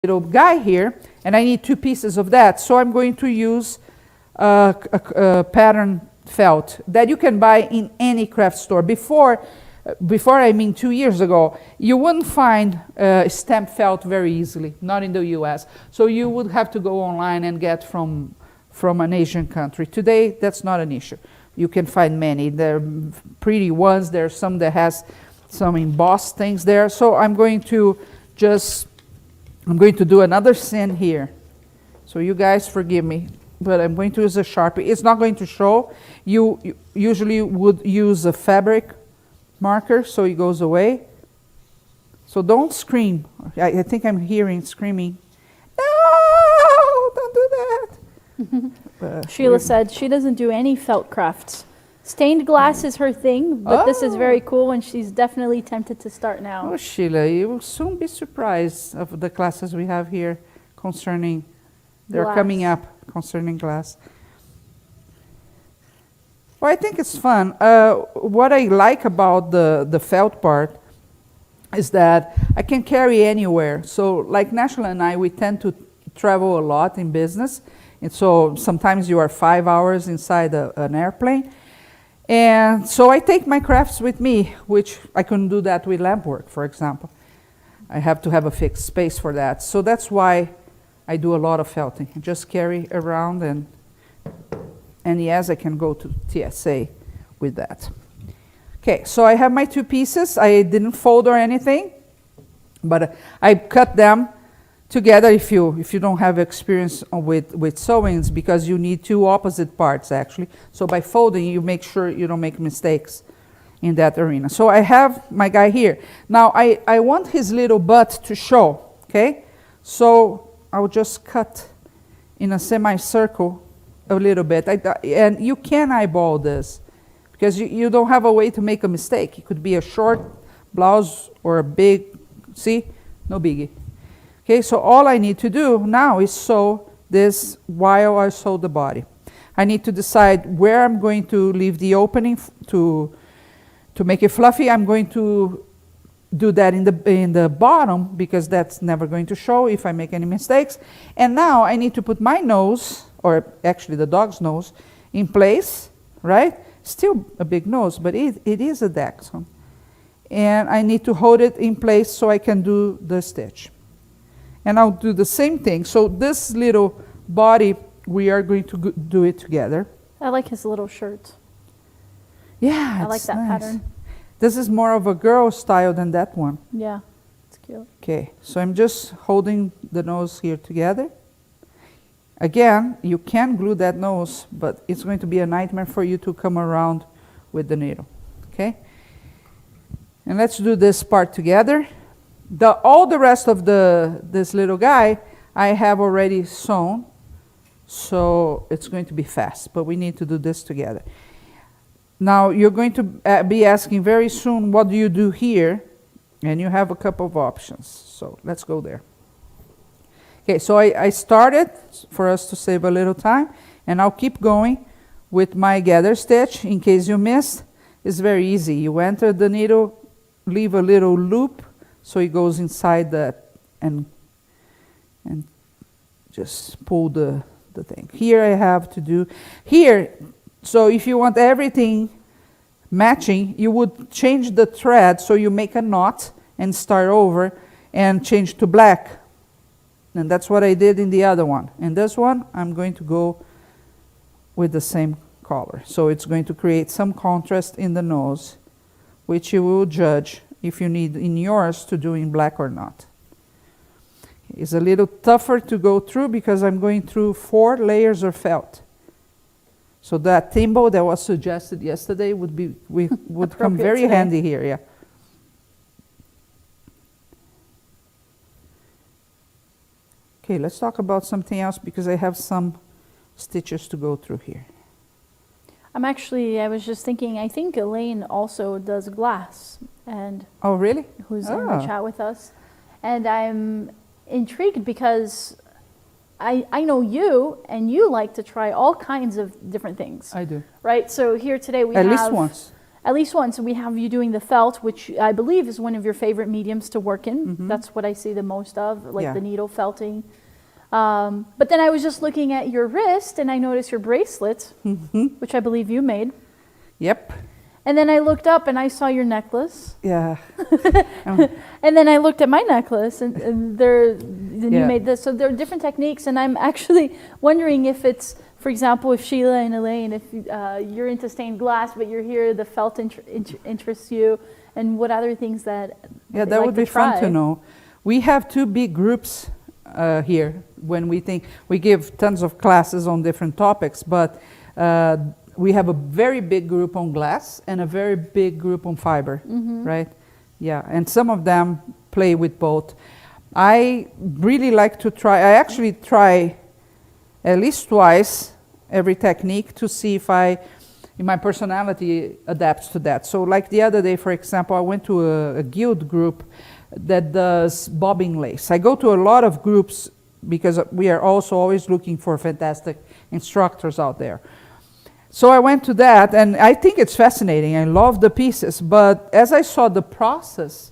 little guy here, and I need 2 pieces of that. So I'm going to use a pattern felt that you can buy in any craft store. Before I mean 2 years ago, you wouldn't find stamp felt very easily, not in the US. So you would have to go online and get from an Asian country. Today, that's not an issue. You can find many. They're pretty ones. There's some that has some embossed things there. So I'm going to do another sin here. So you guys forgive me, but I'm going to use a Sharpie. It's not going to show. You usually would use a fabric marker so it goes away. So don't scream. I think I'm hearing screaming. No, don't do that. Sheila said she doesn't do any felt crafts. Stained glass is her thing, but this is very cool, and she's definitely tempted to start now. Oh, Sheila, you will soon be surprised of the classes we have here concerning, they're Glass. coming up concerning glass. Well, I think it's fun. What I like about the felt part is that I can carry anywhere. So like National and I, we tend to travel a lot in business. And so sometimes you are 5 hours inside an airplane. And so I take my crafts with me, which I couldn't do that with lamp work, for example. I have to have a fixed space for that. So that's why I do a lot of felting. I just carry around, and yes, I can go to TSA with that. Okay, so I have my 2 pieces. I didn't fold or anything, but I cut them together if you don't have experience with sewings, because you need 2 opposite parts actually. So by folding, you make sure you don't make mistakes in that arena. So I have my guy here. Now I want his little butt to show, okay? So I'll just cut in a semicircle a little bit. And you can eyeball this, because you don't have a way to make a mistake. It could be a short blouse or a big, see? No biggie. Okay, so all I need to do now is sew this while I sew the body. I need to decide where I'm going to leave the opening to make it fluffy. I'm going to do that in the bottom, because that's never going to show if I make any mistakes. And now I need to put my nose, or actually the dog's nose, in place, right? Still a big nose, but it is a Dachshund. And I need to hold it in place so I can do the stitch. And I'll do the same thing. So this little body, we are going to do it together. I like his little shirt. Yeah, I like that nice. pattern. This is more of a girl style than that one. Yeah, it's cute. Okay, so I'm just holding the nose here together. Again, you can glue that nose, but it's going to be a nightmare for you to come around with the needle. Okay? And let's do this part together. All the rest of this little guy, I have already sewn, so it's going to be fast, but we need to do this together. Now, you're going to be asking very soon, what do you do here? And you have a couple of options, so let's go there. Okay, so I started, for us to save a little time, and I'll keep going with my gather stitch. In case you missed, it's very easy. You enter the needle, leave a little loop, so it goes inside that, and just pull the thing. Here I have to do, here, so if you want everything matching, you would change the thread, so you make a knot and start over and change to black. And that's what I did in the other one. In this one, I'm going to go with the same color. So it's going to create some contrast in the nose, which you will judge if you need in yours to do in black or not. It's a little tougher to go through because I'm going through 4 layers of felt. So that thimble that was suggested yesterday would come very today. handy here, yeah. Okay, let's talk about something else, because I have some stitches to go through here. I was just thinking, I think Elaine also does glass, and Oh, really? who's in the Oh. chat with us. And I'm intrigued because I know you, and you like to try all kinds of different things, I do. right? So here today we At have least once. at least once we have you doing the felt, which I believe is one of your favorite mediums to work in. That's what I see the most of, like Yeah. the needle felting. But then I was just looking at your wrist and I noticed your bracelet, which I believe you made. Yep. And then I looked up and I saw your necklace. Yeah. And then I looked at my necklace and then you Yeah. made this. So there are different techniques. And I'm actually wondering if it's, for example, if Sheila and Elaine, if you're into stained glass, but you're here, the felt interests you, and what other things that Yeah, they that like would be to fun try. to know. We have two big groups here when we give tons of classes on different topics, but we have a very big group on glass and a very big group on fiber, right? Yeah, and some of them play with both. I really like to try, I actually try at least twice every technique to see if my personality adapts to that. So like the other day, for example, I went to a guild group that does bobbing lace. I go to a lot of groups because we are also always looking for fantastic instructors out there. So I went to that, and I think it's fascinating. I love the pieces, but as I saw the process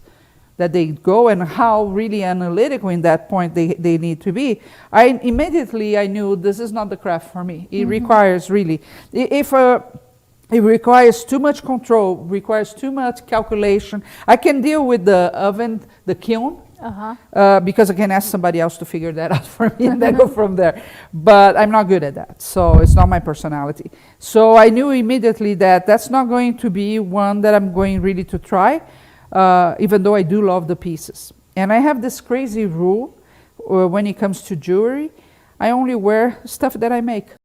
that they go and how really analytical in that point they need to be, I knew this is not the craft for me. It requires really, if it requires too much control, requires too much calculation. I can deal with the oven, the kiln, because I can ask somebody else to figure that out for me and then go from there. But I'm not good at that, so it's not my personality. So I knew immediately that that's not going to be one that I'm going really to try, even though I do love the pieces. And I have this crazy rule when it comes to jewelry. I only wear stuff that I make.